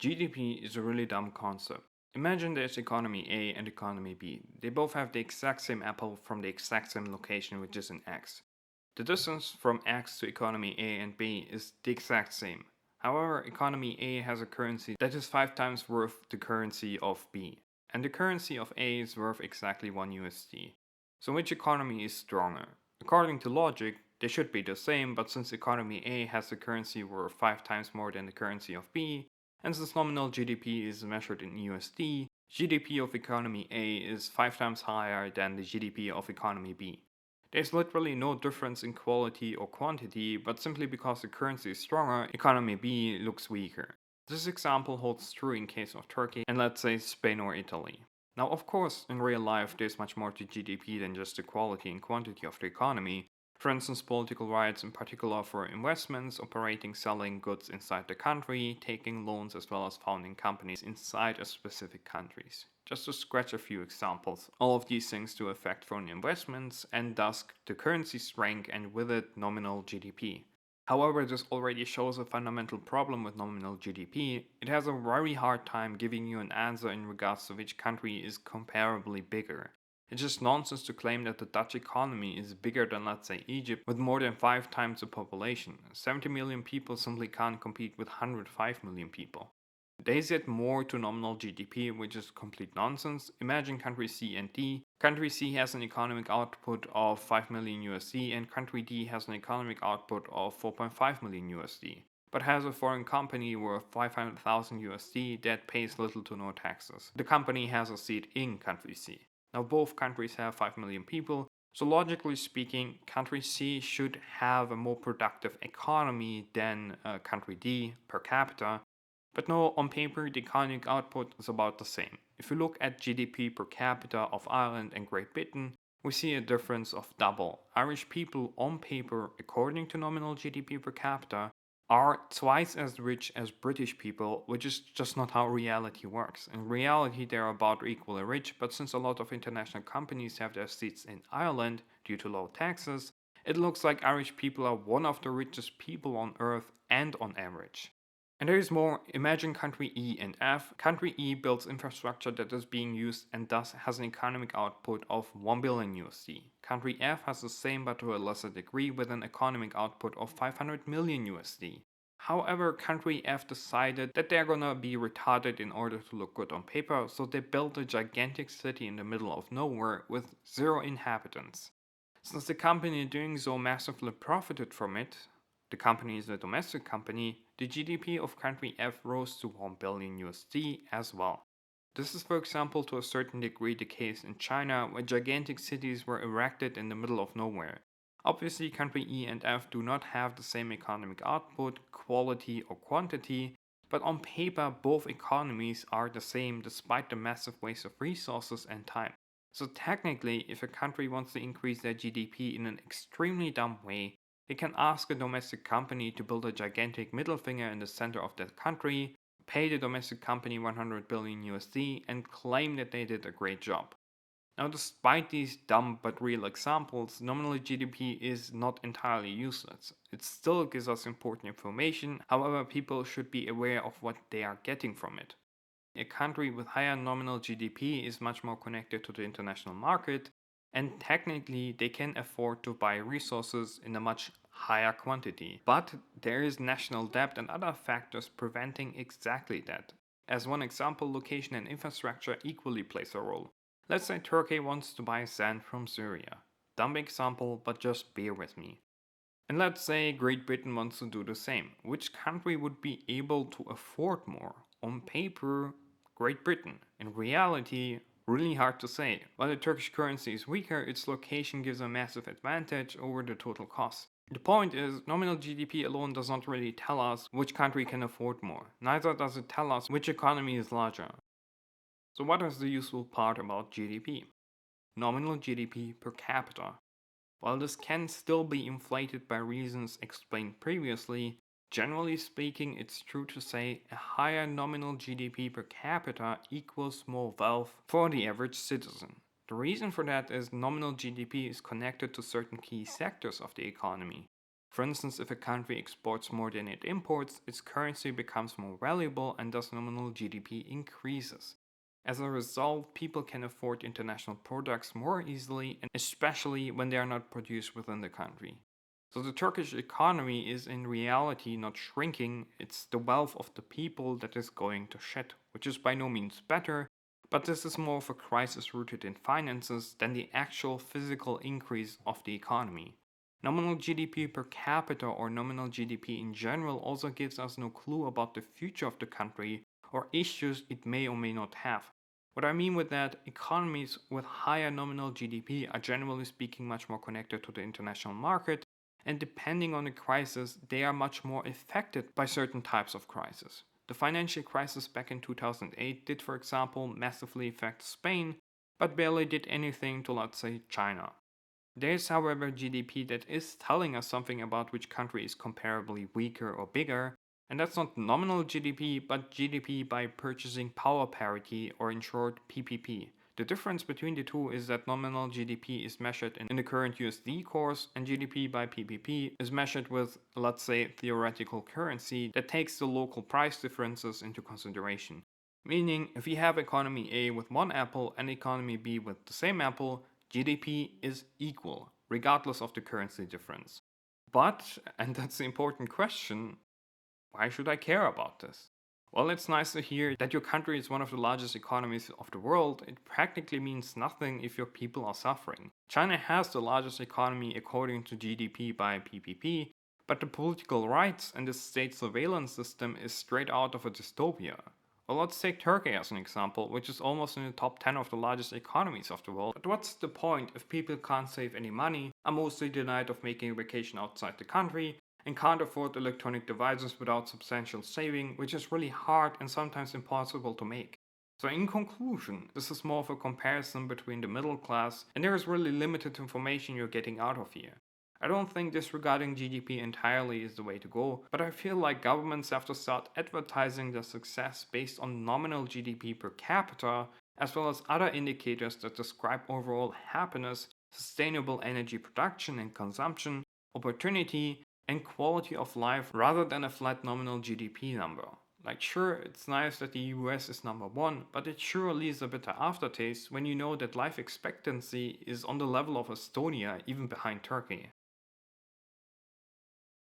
GDP is a really dumb concept. Imagine there's economy A and economy B. They both have the exact same apple from the exact same location, which is in X. The distance from X to economy A and B is the exact same. However, economy A has a currency that is 5 times worth the currency of B, and the currency of A is worth exactly 1 USD. So which economy is stronger? According to logic, they should be the same, but since economy A has a currency worth 5 times more than the currency of B, and since nominal GDP is measured in USD, GDP of economy A is 5 times higher than the GDP of economy B. There's literally no difference in quality or quantity, but simply because the currency is stronger, economy B looks weaker. This example holds true in case of Turkey and let's say Spain or Italy. Now of course, in real life there's much more to GDP than just the quality and quantity of the economy. For instance, political rights in particular for investments, operating, selling goods inside the country, taking loans as well as founding companies inside a specific countries. Just to scratch a few examples, all of these things do affect foreign investments and thus the currency strength and with it nominal GDP. However, this already shows a fundamental problem with nominal GDP. It has a very hard time giving you an answer in regards to which country is comparably bigger. It's just nonsense to claim that the Dutch economy is bigger than, let's say, Egypt with more than 5 times the population. 70 million people simply can't compete with 105 million people. They said more to nominal GDP, which is complete nonsense. Imagine country C and D. Country C has an economic output of 5 million USD and country D has an economic output of 4.5 million USD, but has a foreign company worth 500,000 USD that pays little to no taxes. The company has a seat in country C. Now both countries have 5 million people, so logically speaking, country C should have a more productive economy than country D per capita. But no, on paper the economic output is about the same. If you look at GDP per capita of Ireland and Great Britain, we see a difference of double. Irish people on paper, according to nominal GDP per capita, are twice as rich as British people, which is just not how reality works. In reality, they're about equally rich, but since a lot of international companies have their seats in Ireland due to low taxes, it looks like Irish people are one of the richest people on earth and on average. And there is more. Imagine country E and F. Country E builds infrastructure that is being used and thus has an economic output of 1 billion USD. Country F has the same but to a lesser degree with an economic output of 500 million USD. However, country F decided that they're gonna be retarded in order to look good on paper, so they built a gigantic city in the middle of nowhere with 0 inhabitants. Since the company doing so massively profited from it, the company is a domestic company, the GDP of country F rose to 1 billion USD as well. This is for example to a certain degree the case in China where gigantic cities were erected in the middle of nowhere. Obviously country E and F do not have the same economic output, quality or quantity, but on paper both economies are the same despite the massive waste of resources and time. So technically, if a country wants to increase their GDP in an extremely dumb way, they can ask a domestic company to build a gigantic middle finger in the center of that country, pay the domestic company 100 billion USD, and claim that they did a great job. Now, despite these dumb but real examples, nominal GDP is not entirely useless. It still gives us important information, however, people should be aware of what they are getting from it. A country with higher nominal GDP is much more connected to the international market, and technically they can afford to buy resources in a much higher quantity. But there is national debt and other factors preventing exactly that. As one example, location and infrastructure equally plays a role. Let's say Turkey wants to buy sand from Syria. Dumb example, but just bear with me. And let's say Great Britain wants to do the same. Which country would be able to afford more? On paper, Great Britain. In reality, really hard to say. While the Turkish currency is weaker, its location gives a massive advantage over the total cost. The point is, nominal GDP alone does not really tell us which country can afford more. Neither does it tell us which economy is larger. So what is the useful part about GDP? Nominal GDP per capita. While this can still be inflated by reasons explained previously, generally speaking it's true to say a higher nominal GDP per capita equals more wealth for the average citizen. The reason for that is nominal GDP is connected to certain key sectors of the economy. For instance, if a country exports more than it imports, its currency becomes more valuable and thus nominal GDP increases. As a result, people can afford international products more easily, and especially when they are not produced within the country. So the Turkish economy is in reality not shrinking, it's the wealth of the people that is going to shed, which is by no means better, but this is more of a crisis rooted in finances than the actual physical increase of the economy. Nominal GDP per capita or nominal GDP in general also gives us no clue about the future of the country or issues it may or may not have. What I mean with that, economies with higher nominal GDP are generally speaking much more connected to the international market, and depending on the crisis, they are much more affected by certain types of crisis. The financial crisis back in 2008 did, for example, massively affect Spain, but barely did anything to, let's say, China. There is, however, GDP that is telling us something about which country is comparably weaker or bigger, and that's not nominal GDP, but GDP by purchasing power parity, or in short, PPP. The difference between the two is that nominal GDP is measured in the current USD course, and GDP by PPP is measured with, let's say, theoretical currency that takes the local price differences into consideration. Meaning, if we have economy A with one apple and economy B with the same apple, GDP is equal, regardless of the currency difference. But, and that's the important question, why should I care about this? Well, it's nice to hear that your country is one of the largest economies of the world. It practically means nothing if your people are suffering. China has the largest economy according to GDP by PPP, but the political rights and the state surveillance system is straight out of a dystopia. Well, let's take Turkey as an example, which is almost in the top 10 of the largest economies of the world. But what's the point if people can't save any money, are mostly denied of making a vacation outside the country, and can't afford electronic devices without substantial saving, which is really hard and sometimes impossible to make. So in conclusion, this is more of a comparison between the middle class, and there is really limited information you're getting out of here. I don't think disregarding GDP entirely is the way to go, but I feel like governments have to start advertising their success based on nominal GDP per capita, as well as other indicators that describe overall happiness, sustainable energy production and consumption, opportunity, and quality of life rather than a flat nominal GDP number. Like, sure, it's nice that the US is number one, but it sure leaves a bitter aftertaste when you know that life expectancy is on the level of Estonia, even behind Turkey.